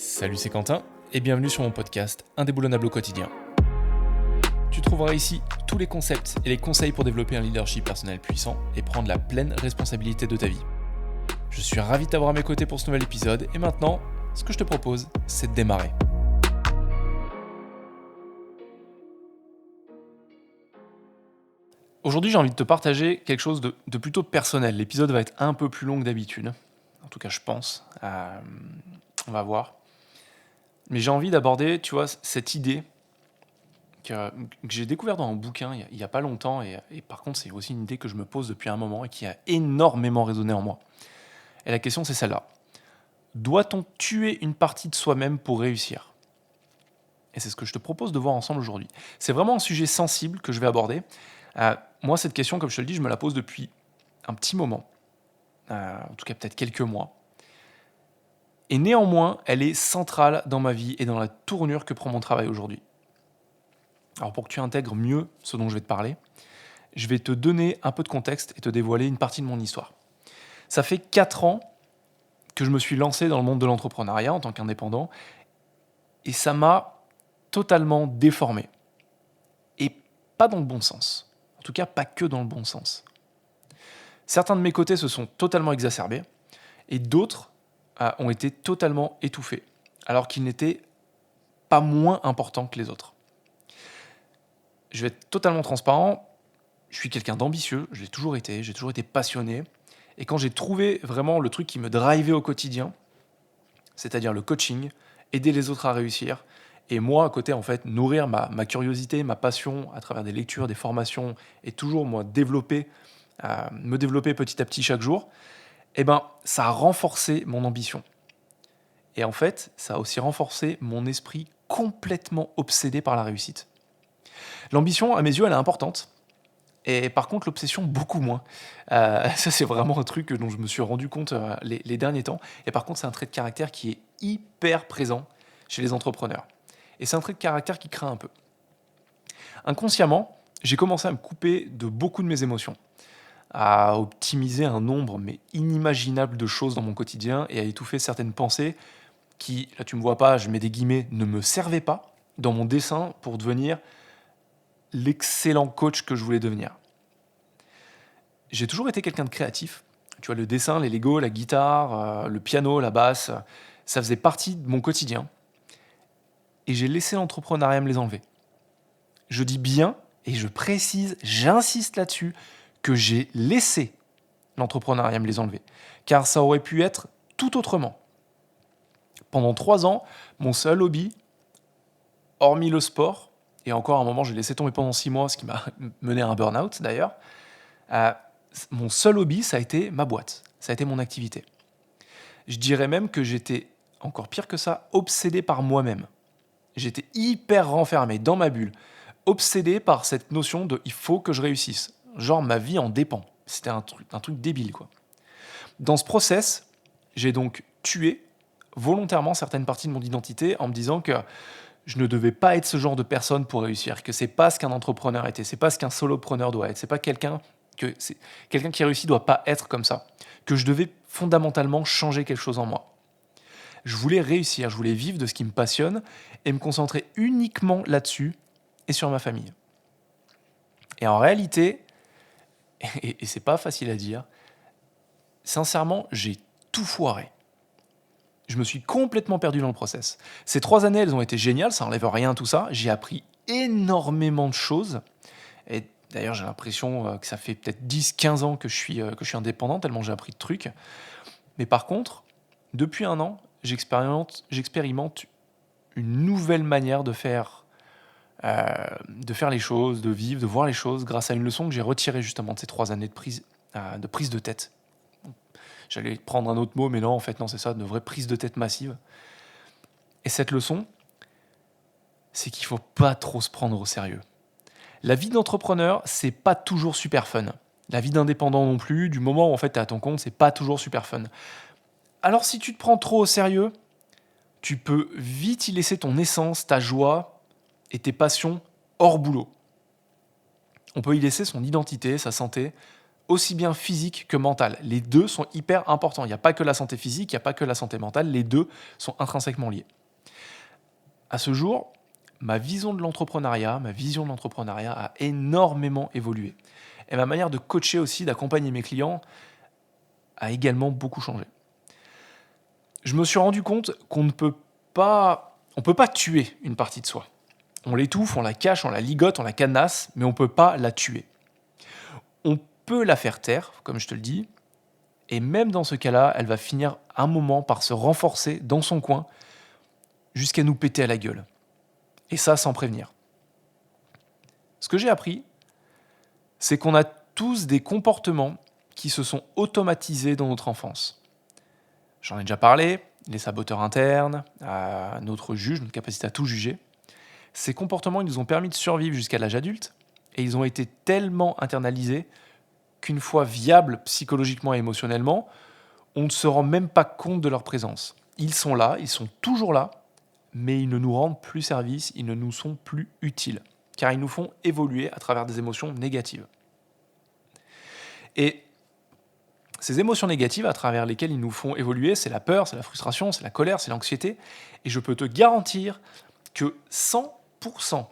Salut, c'est Quentin et bienvenue sur mon podcast Indéboulonnable au quotidien. Tu trouveras ici tous les concepts et les conseils pour développer un leadership personnel puissant et prendre la pleine responsabilité de ta vie. Je suis ravi de t'avoir à mes côtés pour ce nouvel épisode et maintenant, ce que je te propose, c'est de démarrer. Aujourd'hui, j'ai envie de te partager quelque chose de plutôt personnel. L'épisode va être un peu plus long que d'habitude. En tout cas, je pense. On va voir. Mais j'ai envie d'aborder, tu vois, cette idée que j'ai découvert dans un bouquin il y a pas longtemps. Et par contre, c'est aussi une idée que je me pose depuis un moment et qui a énormément résonné en moi. Et la question, c'est celle-là. Doit-on tuer une partie de soi-même pour réussir ? Et c'est ce que je te propose de voir ensemble aujourd'hui. C'est vraiment un sujet sensible que je vais aborder. Moi, cette question, comme je te le dis, je me la pose depuis un petit moment. En tout cas, peut-être quelques mois. Et néanmoins, elle est centrale dans ma vie et dans la tournure que prend mon travail aujourd'hui. Alors pour que tu intègres mieux ce dont je vais te parler, je vais te donner un peu de contexte et te dévoiler une partie de mon histoire. Ça fait 4 ans que je me suis lancé dans le monde de l'entrepreneuriat en tant qu'indépendant et ça m'a totalement déformé. Et pas dans le bon sens. En tout cas, pas que dans le bon sens. Certains de mes côtés se sont totalement exacerbés et d'autres ont été totalement étouffés, alors qu'ils n'étaient pas moins importants que les autres. Je vais être totalement transparent, je suis quelqu'un d'ambitieux, j'ai toujours été passionné. Et quand j'ai trouvé vraiment le truc qui me drivait au quotidien, c'est-à-dire le coaching, aider les autres à réussir, et moi à côté en fait nourrir ma curiosité, ma passion à travers des lectures, des formations, et toujours moi me développer petit à petit chaque jour, eh ben ça a renforcé mon ambition. Et en fait, ça a aussi renforcé mon esprit complètement obsédé par la réussite. L'ambition, à mes yeux, elle est importante. Et par contre, l'obsession, beaucoup moins. Ça, c'est vraiment un truc dont je me suis rendu compte les derniers temps. Et par contre, c'est un trait de caractère qui est hyper présent chez les entrepreneurs. Et c'est un trait de caractère qui craint un peu. Inconsciemment, j'ai commencé à me couper de beaucoup de mes émotions, à optimiser un nombre mais inimaginable de choses dans mon quotidien et à étouffer certaines pensées qui, là tu me vois pas, je mets des guillemets, ne me servaient pas dans mon dessein pour devenir l'excellent coach que je voulais devenir. J'ai toujours été quelqu'un de créatif. Tu vois, le dessin, les Lego, la guitare, le piano, la basse, ça faisait partie de mon quotidien. Et j'ai laissé l'entrepreneuriat me les enlever. Je dis bien, et je précise, j'insiste là-dessus, que j'ai laissé l'entrepreneuriat me les enlever. Car ça aurait pu être tout autrement. Pendant 3 ans, mon seul hobby, hormis le sport, et encore à un moment j'ai laissé tomber pendant 6 mois, ce qui m'a mené à un burn-out d'ailleurs, mon seul hobby, ça a été ma boîte, ça a été mon activité. Je dirais même que j'étais, encore pire que ça, obsédé par moi-même. J'étais hyper renfermé dans ma bulle, obsédé par cette notion de « il faut que je réussisse ». Genre ma vie en dépend. C'était un truc débile, quoi. Dans ce process, j'ai donc tué volontairement certaines parties de mon identité en me disant que je ne devais pas être ce genre de personne pour réussir, que c'est pas ce qu'un entrepreneur était, c'est pas ce qu'un solopreneur doit être, c'est pas quelqu'un qui réussit doit pas être comme ça, que je devais fondamentalement changer quelque chose en moi. Je voulais réussir, je voulais vivre de ce qui me passionne et me concentrer uniquement là-dessus et sur ma famille. Et en réalité, et c'est pas facile à dire, sincèrement, j'ai tout foiré. Je me suis complètement perdu dans le process. Ces 3 années, elles ont été géniales, ça n'enlève rien à tout ça. J'ai appris énormément de choses. Et d'ailleurs, j'ai l'impression que ça fait peut-être 10-15 ans que je suis indépendant, tellement j'ai appris de trucs. Mais par contre, depuis 1 an, j'expérimente une nouvelle manière de faire les choses, de vivre, de voir les choses, grâce à une leçon que j'ai retirée justement de ces 3 années de prise de tête. J'allais prendre un autre mot, mais non, en fait, non, c'est ça, de vraie prise de tête massive. Et cette leçon, c'est qu'il ne faut pas trop se prendre au sérieux. La vie d'entrepreneur, c'est pas toujours super fun. La vie d'indépendant non plus, du moment où en fait tu es à ton compte, c'est pas toujours super fun. Alors si tu te prends trop au sérieux, tu peux vite y laisser ton essence, ta joie et tes passions hors boulot. On peut y laisser son identité, sa santé aussi bien physique que mentale. Les deux sont hyper importants. Il n'y a pas que la santé physique, il n'y a pas que la santé mentale. Les deux sont intrinsèquement liés. À ce jour, ma vision de l'entrepreneuriat a énormément évolué. Et ma manière de coacher aussi, d'accompagner mes clients, a également beaucoup changé. Je me suis rendu compte qu'on ne peut pas, on peut pas tuer une partie de soi. On l'étouffe, on la cache, on la ligote, on la cadenasse, mais on ne peut pas la tuer. On peut la faire taire, comme je te le dis, et même dans ce cas-là, elle va finir un moment par se renforcer dans son coin jusqu'à nous péter à la gueule. Et ça, sans prévenir. Ce que j'ai appris, c'est qu'on a tous des comportements qui se sont automatisés dans notre enfance. J'en ai déjà parlé, les saboteurs internes, notre juge, notre capacité à tout juger. Ces comportements, ils nous ont permis de survivre jusqu'à l'âge adulte et ils ont été tellement internalisés qu'une fois viables psychologiquement et émotionnellement, on ne se rend même pas compte de leur présence. Ils sont là, ils sont toujours là, mais ils ne nous rendent plus service, ils ne nous sont plus utiles, car ils nous font évoluer à travers des émotions négatives. Et ces émotions négatives à travers lesquelles ils nous font évoluer, c'est la peur, c'est la frustration, c'est la colère, c'est l'anxiété, et je peux te garantir que 100%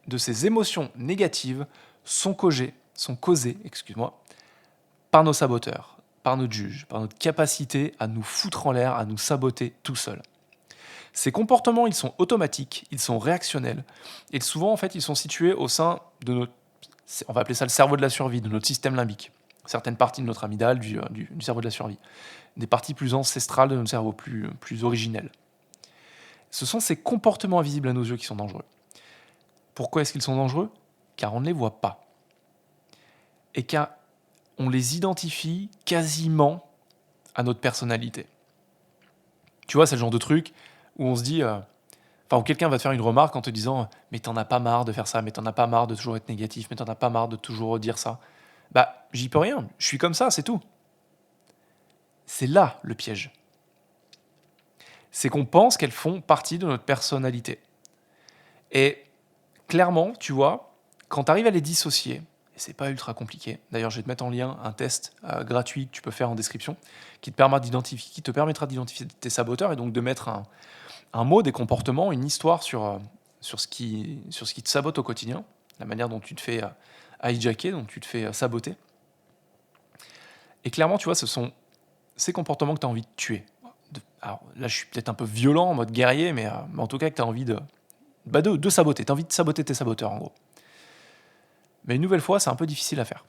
de ces émotions négatives sont causées, par nos saboteurs, par notre juge, par notre capacité à nous foutre en l'air, à nous saboter tout seul. Ces comportements, ils sont automatiques, ils sont réactionnels, et souvent, en fait, ils sont situés au sein de notre, on va appeler ça le cerveau de la survie, de notre système limbique. Certaines parties de notre amygdale, du cerveau de la survie. Des parties plus ancestrales de notre cerveau, plus originelles. Ce sont ces comportements invisibles à nos yeux qui sont dangereux. Pourquoi est-ce qu'ils sont dangereux ? Car on ne les voit pas. Et car on les identifie quasiment à notre personnalité. Tu vois, c'est le genre de truc où on se dit... où quelqu'un va te faire une remarque en te disant « Mais t'en as pas marre de faire ça, mais t'en as pas marre de toujours être négatif, mais t'en as pas marre de toujours dire ça. » Bah, j'y peux rien, je suis comme ça, c'est tout. C'est là le piège. C'est qu'on pense qu'elles font partie de notre personnalité. Et clairement, tu vois, quand tu arrives à les dissocier, et c'est pas ultra compliqué, d'ailleurs je vais te mettre en lien un test gratuit que tu peux faire en description, qui te permettra d'identifier tes saboteurs et donc de mettre un mot, des comportements, une histoire sur ce qui te sabote au quotidien, la manière dont tu te fais hijacker, dont tu te fais saboter. Et clairement, tu vois, ce sont ces comportements que tu as envie de tuer. Alors là, je suis peut-être un peu violent, en mode guerrier, mais en tout cas que tu as envie de saboter. Tu as envie de saboter tes saboteurs, en gros. Mais une nouvelle fois, c'est un peu difficile à faire.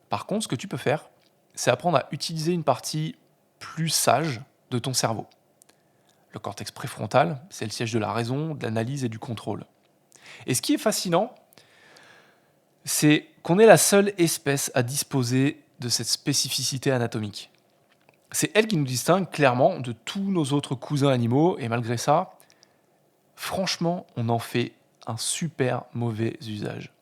Par contre, ce que tu peux faire, c'est apprendre à utiliser une partie plus sage de ton cerveau. Le cortex préfrontal, c'est le siège de la raison, de l'analyse et du contrôle. Et ce qui est fascinant, c'est qu'on est la seule espèce à disposer de cette spécificité anatomique. C'est elle qui nous distingue clairement de tous nos autres cousins animaux, et malgré ça, franchement, on en fait un super mauvais usage.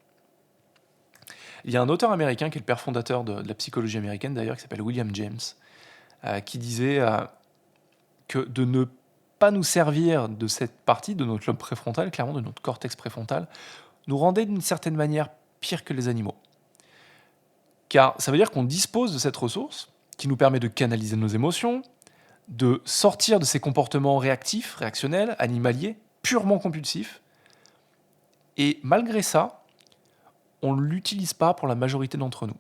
Il y a un auteur américain qui est le père fondateur de la psychologie américaine d'ailleurs, qui s'appelle William James, qui disait que de ne pas nous servir de cette partie de notre lobe préfrontal, clairement de notre cortex préfrontal, nous rendait d'une certaine manière pire que les animaux. Car ça veut dire qu'on dispose de cette ressource qui nous permet de canaliser nos émotions, de sortir de ces comportements réactifs, réactionnels, animaliers, purement compulsifs. Et malgré ça, on ne l'utilise pas pour la majorité d'entre nous.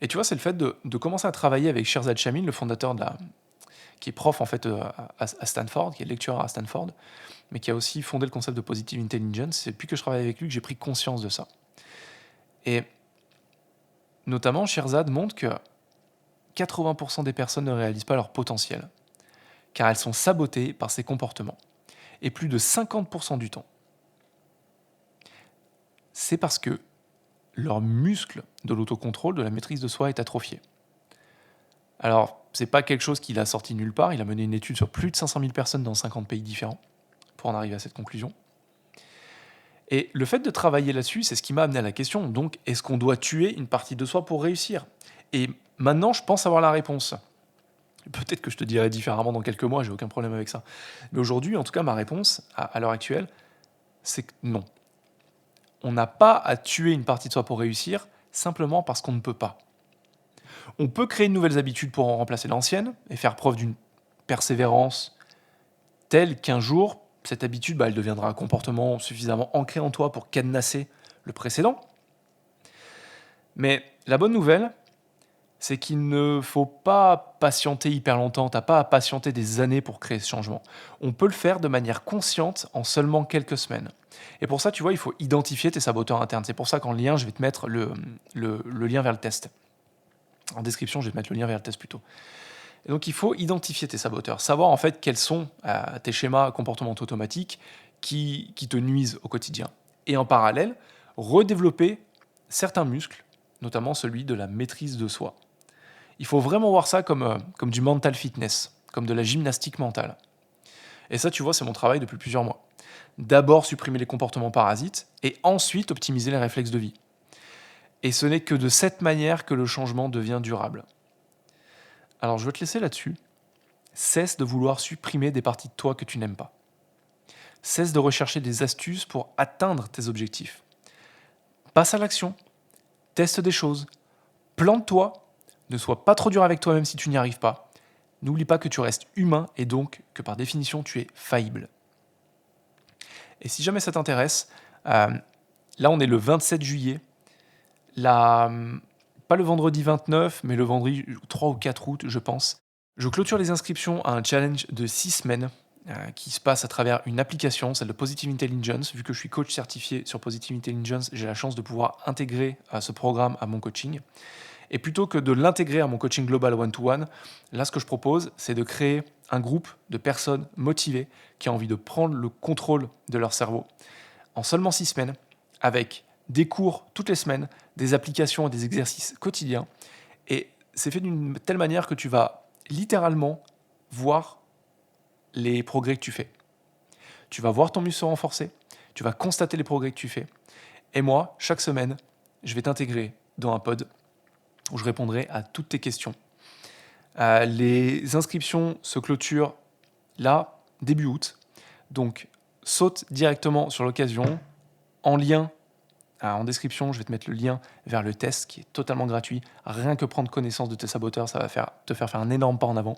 Et tu vois, c'est le fait de commencer à travailler avec Shirzad Chamine, le fondateur qui est prof en fait à Stanford, qui est lectueur à Stanford, mais qui a aussi fondé le concept de Positive Intelligence. C'est depuis que je travaille avec lui que j'ai pris conscience de ça. Et notamment, Shirzad montre que 80% des personnes ne réalisent pas leur potentiel, car elles sont sabotées par ces comportements. Et plus de 50% du temps, c'est parce que leur muscle de l'autocontrôle, de la maîtrise de soi est atrophié. Alors, c'est pas quelque chose qu'il a sorti nulle part, il a mené une étude sur plus de 500 000 personnes dans 50 pays différents pour en arriver à cette conclusion. Et le fait de travailler là-dessus, c'est ce qui m'a amené à la question, donc, est-ce qu'on doit tuer une partie de soi pour réussir ? Et maintenant, je pense avoir la réponse. Peut-être que je te dirai différemment dans quelques mois, j'ai aucun problème avec ça. Mais aujourd'hui, en tout cas, ma réponse, à l'heure actuelle, c'est que non. On n'a pas à tuer une partie de soi pour réussir, simplement parce qu'on ne peut pas. On peut créer de nouvelles habitudes pour en remplacer l'ancienne et faire preuve d'une persévérance telle qu'un jour, cette habitude, elle deviendra un comportement suffisamment ancré en toi pour cadenasser le précédent. Mais la bonne nouvelle, c'est qu'il ne faut pas patienter hyper longtemps, t'as pas à patienter des années pour créer ce changement. On peut le faire de manière consciente en seulement quelques semaines. Et pour ça, tu vois, il faut identifier tes saboteurs internes. C'est pour ça qu'en lien, je vais te mettre le lien vers le test. En description, je vais te mettre le lien vers le test plutôt. Et donc, il faut identifier tes saboteurs, savoir en fait quels sont tes schémas comportementaux automatiques qui te nuisent au quotidien. Et en parallèle, redévelopper certains muscles, notamment celui de la maîtrise de soi. Il faut vraiment voir ça comme du mental fitness, comme de la gymnastique mentale. Et ça, tu vois, c'est mon travail depuis plusieurs mois. D'abord supprimer les comportements parasites et ensuite optimiser les réflexes de vie. Et ce n'est que de cette manière que le changement devient durable. Alors, je veux te laisser là-dessus. Cesse de vouloir supprimer des parties de toi que tu n'aimes pas. Cesse de rechercher des astuces pour atteindre tes objectifs. Passe à l'action. Teste des choses. Plante-toi. Ne sois pas trop dur avec toi-même si tu n'y arrives pas. N'oublie pas que tu restes humain et donc que par définition, tu es faillible. Et si jamais ça t'intéresse, là on est le 27 juillet. Pas le vendredi 29, mais le vendredi 3 ou 4 août, je pense. Je clôture les inscriptions à un challenge de 6 semaines qui se passe à travers une application, celle de Positive Intelligence. Vu que je suis coach certifié sur Positive Intelligence, j'ai la chance de pouvoir intégrer ce programme à mon coaching. Et plutôt que de l'intégrer à mon coaching global one-to-one, là, ce que je propose, c'est de créer un groupe de personnes motivées qui ont envie de prendre le contrôle de leur cerveau en seulement 6 semaines, avec des cours toutes les semaines, des applications et des exercices quotidiens. Et c'est fait d'une telle manière que tu vas littéralement voir les progrès que tu fais. Tu vas voir ton muscle se renforcer, tu vas constater les progrès que tu fais. Et moi, chaque semaine, je vais t'intégrer dans un pod où je répondrai à toutes tes questions. Les inscriptions se clôturent là, début août. Donc, saute directement sur l'occasion. En lien, en description, je vais te mettre le lien vers le test qui est totalement gratuit. Rien que prendre connaissance de tes saboteurs, ça va te faire un énorme pas en avant.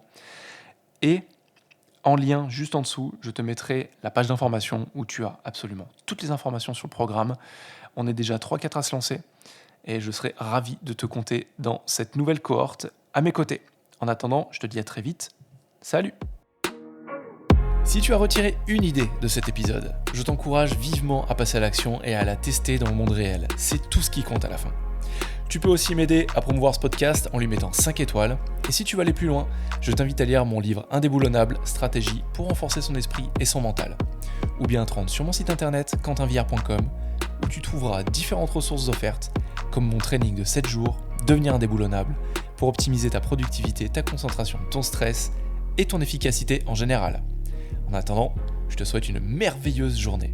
Et en lien, juste en dessous, je te mettrai la page d'information où tu as absolument toutes les informations sur le programme. On est déjà 3-4 à se lancer. Et je serai ravi de te compter dans cette nouvelle cohorte à mes côtés. En attendant, je te dis à très vite. Salut! Si tu as retiré une idée de cet épisode, je t'encourage vivement à passer à l'action et à la tester dans le monde réel. C'est tout ce qui compte à la fin. Tu peux aussi m'aider à promouvoir ce podcast en lui mettant 5 étoiles. Et si tu veux aller plus loin, je t'invite à lire mon livre Indéboulonnable, stratégie pour renforcer son esprit et son mental. Ou bien te rendre sur mon site internet quentinvillard.com où tu trouveras différentes ressources offertes comme mon training de 7 jours, devenir indéboulonnable, pour optimiser ta productivité, ta concentration, ton stress et ton efficacité en général. En attendant, je te souhaite une merveilleuse journée.